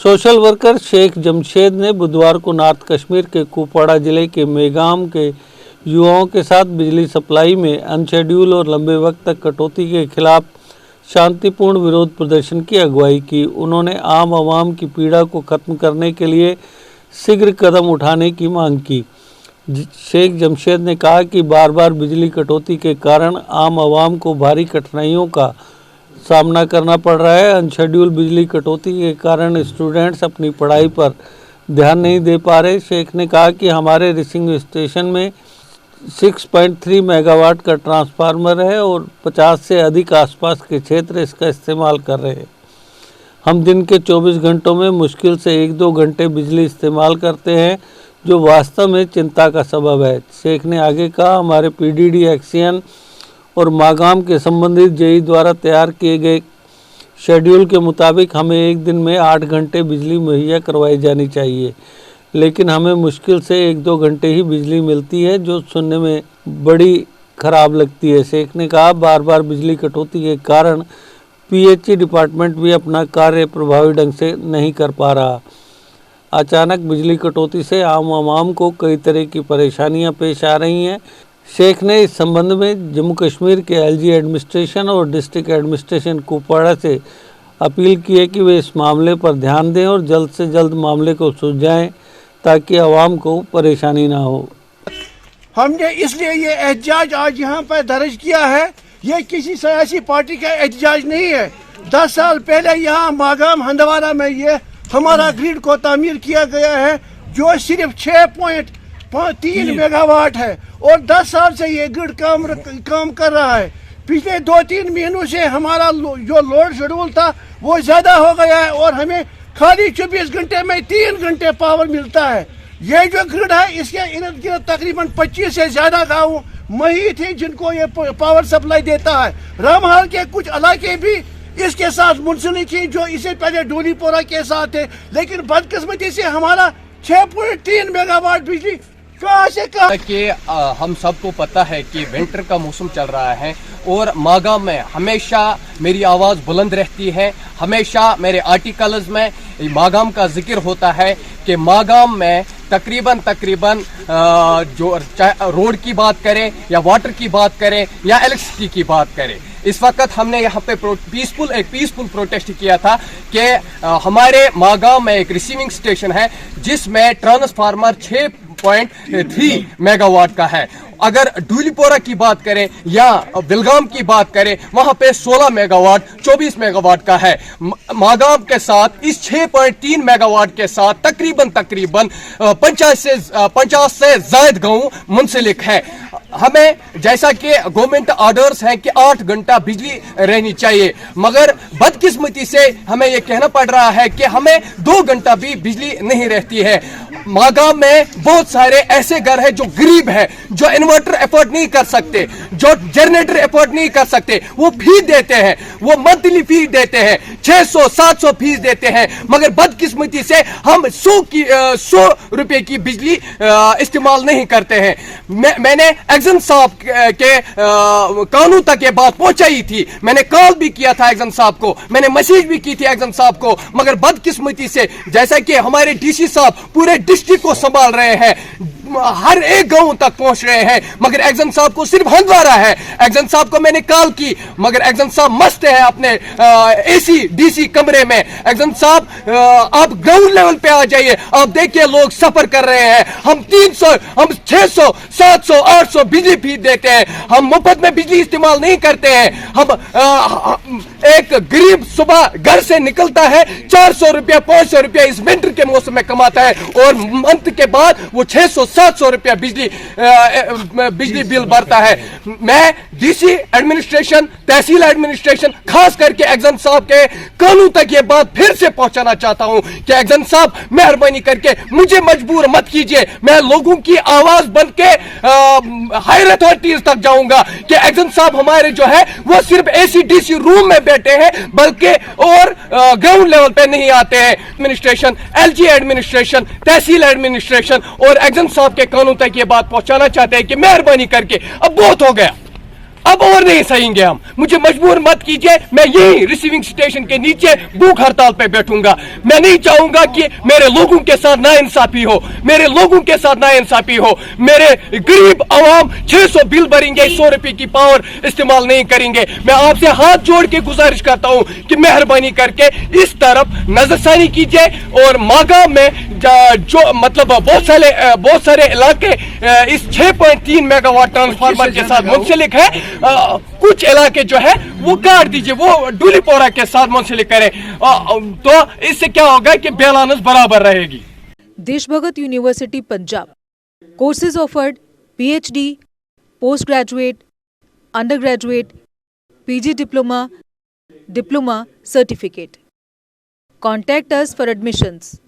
Social worker Sheikh Jamshed ने बुधवार को नॉर्थ कश्मीर के कुपवाड़ा जिले के मेगाम के युवाओं के साथ बिजली सप्लाई में अनशेड्यूल और लंबे वक्त तक कटौती के खिलाफ शांतिपूर्ण विरोध प्रदर्शन की अगुवाई की। उन्होंने आम आवाम की पीड़ा को खत्म करने के लिए शीघ्र कदम उठाने की मांग की। शेख जमशेद ने कहा कि बार बार बिजली कटौती के कारण आम आवाम को भारी कठिनाइयों का सामना करना पड़ रहा है। अनशेड्यूल बिजली कटौती के कारण स्टूडेंट्स अपनी पढ़ाई पर ध्यान नहीं दे पा रहे। शेख ने कहा कि हमारे रिसीविंग स्टेशन में 6.3 मेगावाट का ट्रांसफार्मर है और 50 से अधिक आसपास के क्षेत्र इसका इस्तेमाल कर रहे हैं। हम दिन के 24 घंटों में मुश्किल से 1-2 घंटे बिजली इस्तेमाल करते हैं, जो वास्तव में चिंता का सबब है। शेख ने आगे कहा, हमारे पीडीडी एक्शन और मागाम के संबंधित जेई द्वारा तैयार किए गए शेड्यूल के मुताबिक हमें एक दिन में 8 घंटे बिजली मुहैया करवाई जानी चाहिए, लेकिन हमें मुश्किल से 1-2 घंटे ही बिजली मिलती है, जो सुनने में बड़ी ख़राब लगती है। शेख ने कहा, बार बार बिजली कटौती के कारण पीएचई डिपार्टमेंट भी अपना कार्य प्रभावी ढंग से नहीं कर पा रहा। अचानक बिजली कटौती से आम आवाम को कई तरह की परेशानियां पेश आ रही हैं। शेख ने इस संबंध में जम्मू कश्मीर के एलजी एडमिनिस्ट्रेशन और डिस्ट्रिक्ट एडमिनिस्ट्रेशन कुपवाड़ा से अपील की है कि वे इस मामले पर ध्यान दें और जल्द से जल्द मामले को सुलझाएं, ताकि आवाम को परेशानी ना हो। हमने इसलिए ये एहतजाज आज यहाँ पर दर्ज किया है। ये किसी सियासी पार्टी का एहतजाज नहीं है। 10 साल पहले यहाँ मागाम हंदवारा में ये हमारा ग्रिड को तामीर किया गया है, जो सिर्फ 6.3 मेगावाट है और 10 साल से ये ग्रिड काम कर रहा है। पिछले 2-3 महीनों से हमारा जो लोड शेड्यूल था वो ज़्यादा हो गया है और हमें खाली 24 घंटे में 3 घंटे पावर मिलता है। ये जो ग्रिड है, इसके इर्द गिर्द तकरीबन 25 से ज़्यादा गाँव मही थे जिनको ये पावर सप्लाई देता है। रामहाल के कुछ इलाके भी इसके साथ मुंसलिक हैं, जो इससे पहले डोलीपोरा के साथ थे, लेकिन बदकिस्मती से हमारा 6.3 मेगावाट बिजली कहाँ से कहाँ कि हम सबको पता है कि विंटर का मौसम चल रहा है और मागाम में हमेशा मेरी आवाज़ बुलंद रहती है। हमेशा मेरे आर्टिकल्स में मागाम का जिक्र होता है कि मागाम में तकरीबन जो रोड की बात करें या वाटर की बात करें या इलेक्ट्रिसिटी की बात करें, इस वक्त हमने यहाँ पे पीसफुल प्रोटेस्ट किया था कि हमारे मागाम में एक रिसीविंग स्टेशन है जिसमें ट्रांसफार्मर 6.3 मेगावाट का है। अगर डूलीपोरा की बात करें या बिलगाम की बात करें, वहां पे 16 मेगावाट 24 मेगावाट का है। मागाम के साथ इस 6.3 मेगावाट के साथ तकरीबन 50 से ज्यादा गांव मुंसलिक है। हमें जैसा कि गवर्नमेंट ऑर्डर्स हैं कि 8 घंटा बिजली रहनी चाहिए, मगर बदकिस्मती से हमें यह कहना पड़ रहा है कि हमें 2 घंटा भी बिजली नहीं रहती है। मागाम में बहुत सारे ऐसे घर हैं जो गरीब हैं, जो इन्वर्टर अफोर्ड नहीं कर सकते, जो जनरेटर अफोर्ड नहीं कर सकते, वो फीस देते हैं, वो मंथली फीस देते हैं, 600-700 फीस देते हैं, मगर बदकिस्मती से हम 100 रुपए की बिजली इस्तेमाल नहीं करते हैं। मैंने एक्शन साहब के कानून तक ये बात पहुंचाई थी, मैंने कॉल भी किया था एक्शन साहब को, मैंने मैसेज भी की थी एक्शन साहब को, मगर बदकिस्मती से जैसा कि हमारे डीसी साहब पूरे डिस्ट्रिक्ट को संभाल रहे हैं, हर एक गांव तक पहुंच रहे हैं, मगर एक्शन साहब को सिर्फ हंदवारा है। एक्शन साहब को मैंने कॉल की, मगर एक्शन साहब मस्त है अपने एसी डीसी कमरे में। एक्शन साहब आप ग्राउंड लेवल पे आ जाइए, आप देखिए लोग सफर कर रहे हैं। हम 300, हम 600, 700, 800 बिजली फीस देते हैं, हम मुफ्त में बिजली इस्तेमाल नहीं करते हैं। हम एक गरीब सुबह घर से निकलता है 400 रुपया 500 रुपया इस विंटर के मौसम में कमाता है और मंथ के बाद वो 600-700 रुपया बिजली बिल भरता है। मैं डीसी एडमिनिस्ट्रेशन, तहसील एडमिनिस्ट्रेशन, खास करके एक्शन साहब के कानून तक ये बात फिर से पहुंचाना चाहता हूं कि एक्शन साहब मेहरबानी करके मुझे मजबूर मत कीजिए। मैं लोगों की आवाज बन के हायर अथॉरिटीज तक जाऊंगा कि एक्शन साहब हमारे जो है वो सिर्फ एसीडीसी रूम में बैठे हैं, बल्कि और ग्राउंड लेवल पे नहीं आते हैं। एडमिनिस्ट्रेशन, एलजी एडमिनिस्ट्रेशन, तहसील एडमिनिस्ट्रेशन और एक्शन साहब के कानून तक ये बात पहुंचाना चाहते हैं कि मेहरबानी करके अब बहुत हो गया। अब और नहीं सहेंगे हम, मुझे मजबूर मत कीजिए, मैं यही रिसीविंग स्टेशन के नीचे भूख हड़ताल पे बैठूंगा। मैं नहीं चाहूंगा कि मेरे लोगों के साथ नाइंसाफी हो, मेरे लोगों के साथ नाइंसाफी हो। मेरे गरीब आवाम 600 बिल भरेंगे, 100 रुपए की पावर इस्तेमाल नहीं करेंगे। मैं आपसे हाथ जोड़ के गुजारिश करता हूं कि मेहरबानी करके इस तरफ नजरसानी कीजिए। और मागाम में जो मतलब बहुत सारे इलाके इस 6.3 मेगावाट ट्रांसफार्मर के साथ मुंसलिक है, कुछ इलाके जो है वो काट दीजिए, वो डुलीपोरा के साथ मुंसलिक करें, तो इससे क्या होगा कि बैलेंस बराबर रहेगी। Deshbhagat university Punjab, courses offered PhD, postgraduate, undergraduate, PG diploma, certificate. Contact us for admissions.